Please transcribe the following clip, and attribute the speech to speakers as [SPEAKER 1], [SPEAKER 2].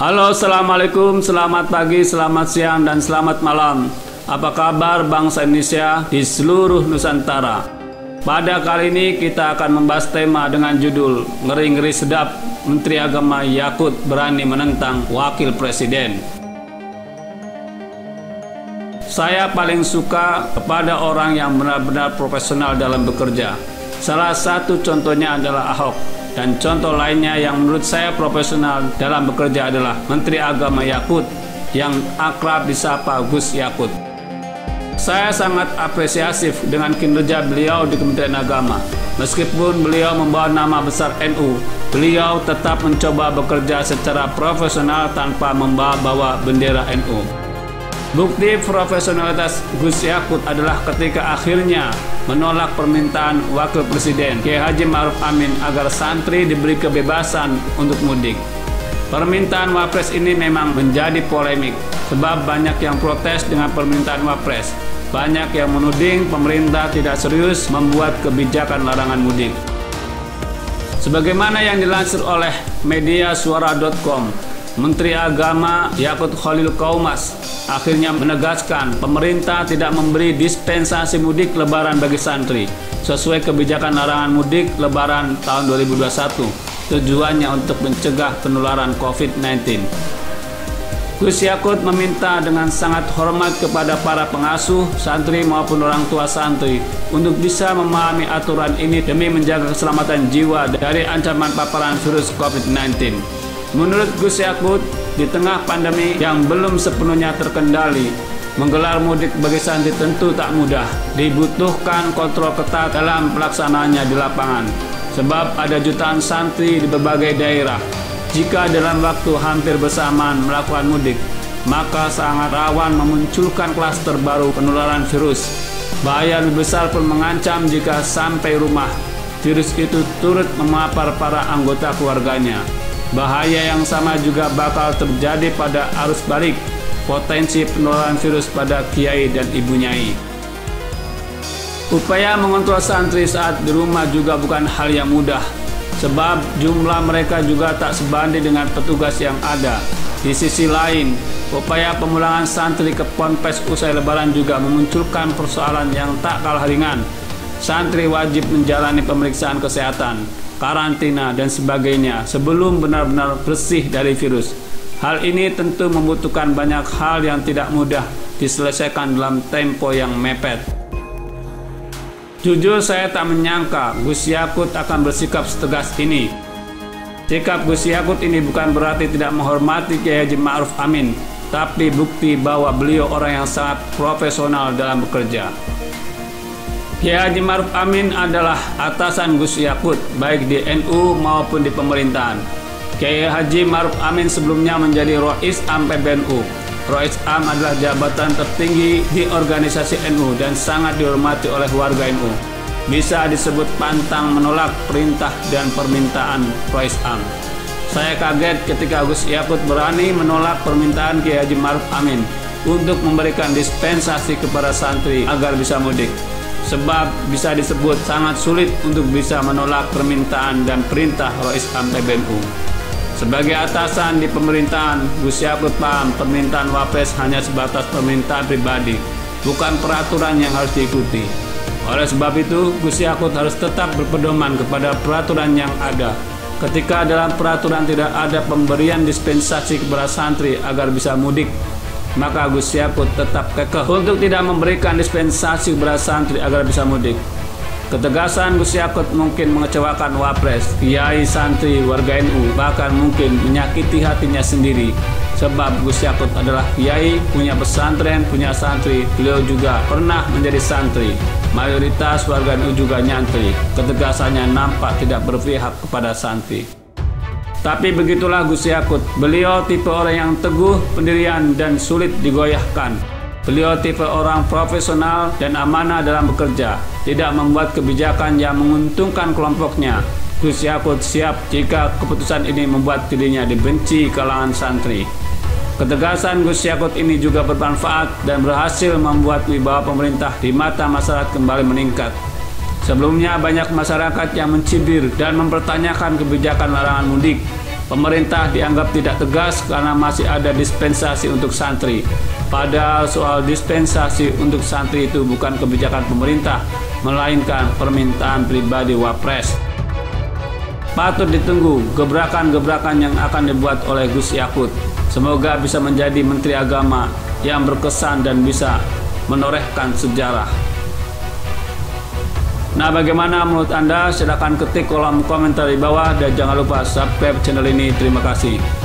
[SPEAKER 1] Halo, assalamualaikum, selamat pagi, selamat siang, dan selamat malam. Apa kabar bangsa Indonesia di seluruh Nusantara? Pada kali ini kita akan membahas tema dengan judul Ngeri-ngeri sedap, Menteri Agama Yakut berani menentang Wakil Presiden. Saya paling suka kepada orang yang benar-benar profesional dalam bekerja. Salah satu contohnya adalah Ahok. Dan contoh lainnya yang menurut saya profesional dalam bekerja adalah Menteri Agama Yakut yang akrab disapa Gus Yakut. Saya sangat apresiatif dengan kinerja beliau di Kementerian Agama. Meskipun beliau membawa nama besar NU, beliau tetap mencoba bekerja secara profesional tanpa membawa bendera NU. Bukti profesionalitas Gus Yakut adalah ketika akhirnya menolak permintaan Wakil Presiden Kiai Haji Ma'ruf Amin agar santri diberi kebebasan untuk mudik. Permintaan Wapres ini memang menjadi polemik sebab banyak yang protes dengan permintaan Wapres. Banyak yang menuding pemerintah tidak serius membuat kebijakan larangan mudik. Sebagaimana yang dilansir oleh media suara.com, Menteri Agama Yakut Khalil Qaumas akhirnya menegaskan pemerintah tidak memberi dispensasi mudik lebaran bagi santri sesuai kebijakan larangan mudik lebaran tahun 2021. Tujuannya untuk mencegah penularan COVID-19. Gus Yakut meminta dengan sangat hormat kepada para pengasuh, santri maupun orang tua santri untuk bisa memahami aturan ini demi menjaga keselamatan jiwa dari ancaman paparan virus COVID-19. Menurut Gus Yakut, di tengah pandemi yang belum sepenuhnya terkendali, menggelar mudik bagi santri tentu tak mudah. Dibutuhkan kontrol ketat dalam pelaksanaannya di lapangan, sebab ada jutaan santri di berbagai daerah. Jika dalam waktu hampir bersamaan melakukan mudik, maka sangat rawan memunculkan klaster baru penularan virus. Bahaya lebih besar pun mengancam jika sampai rumah, virus itu turut memapar para anggota keluarganya. Bahaya yang sama juga bakal terjadi pada arus balik, potensi penularan virus pada kiai dan ibu nyai. Upaya mengontrol santri saat di rumah juga bukan hal yang mudah, sebab jumlah mereka juga tak sebanding dengan petugas yang ada. Di sisi lain, upaya pemulangan santri ke ponpes usai lebaran juga memunculkan persoalan yang tak kalah ringan. Santri wajib menjalani pemeriksaan kesehatan, karantina, dan sebagainya sebelum benar-benar bersih dari virus. Hal ini tentu membutuhkan banyak hal yang tidak mudah diselesaikan dalam tempo yang mepet. Jujur saya tak menyangka Gus Yakut akan bersikap setegas ini. Sikap Gus Yakut ini bukan berarti tidak menghormati Kiai Haji Ma'ruf Amin, tapi bukti bahwa beliau orang yang sangat profesional dalam bekerja. Kiai Haji Ma'ruf Amin adalah atasan Gus Yakut baik di NU maupun di pemerintahan. Kiai Haji Ma'ruf Amin sebelumnya menjadi Rois Am PBNU. Rois Am adalah jabatan tertinggi di organisasi NU dan sangat dihormati oleh warga NU. Bisa disebut pantang menolak perintah dan permintaan Rois Am. Saya kaget ketika Gus Yakut berani menolak permintaan Kiai Haji Ma'ruf Amin untuk memberikan dispensasi kepada santri agar bisa mudik. Sebab bisa disebut sangat sulit untuk bisa menolak permintaan dan perintah Rois Am PBNU. Sebagai atasan di pemerintahan, Gus Yakut paham permintaan Wapres hanya sebatas permintaan pribadi, bukan peraturan yang harus diikuti. Oleh sebab itu, Gus Yakut harus tetap berpedoman kepada peraturan yang ada. Ketika dalam peraturan tidak ada pemberian dispensasi kepada santri agar bisa mudik, maka Gus Yakut tetap kekeh untuk tidak memberikan dispensasi kepada santri agar bisa mudik. Ketegasan Gus Yakut mungkin mengecewakan Wapres, kiai, santri, warga NU, bahkan mungkin menyakiti hatinya sendiri. Sebab Gus Yakut adalah kiai, punya pesantren, punya santri. Beliau juga pernah menjadi santri. Mayoritas warga NU juga nyantri. Ketegasannya nampak tidak berpihak kepada santri. Tapi begitulah Gus Yakut. Beliau tipe orang yang teguh pendirian dan sulit digoyahkan. Beliau tipe orang profesional dan amanah dalam bekerja, tidak membuat kebijakan yang menguntungkan kelompoknya. Gus Yakut siap jika keputusan ini membuat dirinya dibenci kalangan santri. Ketegasan Gus Yakut ini juga bermanfaat dan berhasil membuat wibawa pemerintah di mata masyarakat kembali meningkat. Sebelumnya banyak masyarakat yang mencibir dan mempertanyakan kebijakan larangan mudik. Pemerintah dianggap tidak tegas karena masih ada dispensasi untuk santri. Padahal soal dispensasi untuk santri itu bukan kebijakan pemerintah, melainkan permintaan pribadi Wapres. Patut ditunggu gebrakan-gebrakan yang akan dibuat oleh Gus Yakut. Semoga bisa menjadi Menteri Agama yang berkesan dan bisa menorehkan sejarah. Nah, bagaimana menurut Anda? Silakan ketik kolom komentar di bawah dan jangan lupa subscribe channel ini. Terima kasih.